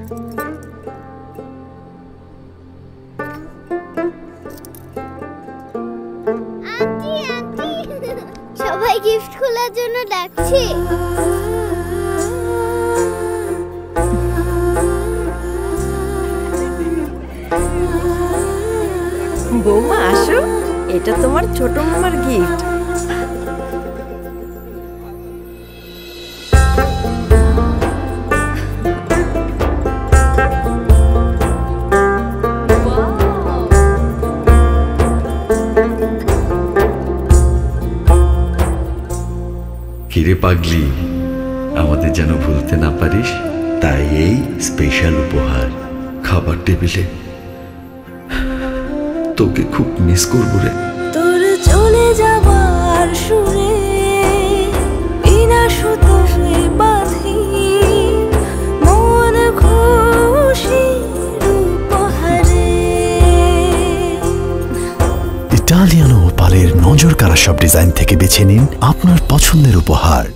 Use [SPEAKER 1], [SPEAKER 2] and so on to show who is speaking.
[SPEAKER 1] Aunty aunty সবাই gift খোলার জন্য ডাকছে।
[SPEAKER 2] বৌমা আসো, এটা তোমার ছোট মামার গিফট।
[SPEAKER 3] কিরে পাগলি, আমাদের যেন ভুলতে না পারিস, তাই এই স্পেশাল উপহার। খাবার টেবিলে তোকে খুব মিস করবো রে।
[SPEAKER 4] তোর চলে যাবার সুরে বিনা সুতোয় বাঁধি মন খুশির উপহারে।
[SPEAKER 5] ইটালিয়ানো ওপালের নজর কাড়া সব ডিজাইন থেকে বেছে নিন আপনার পছন্দের উপহার।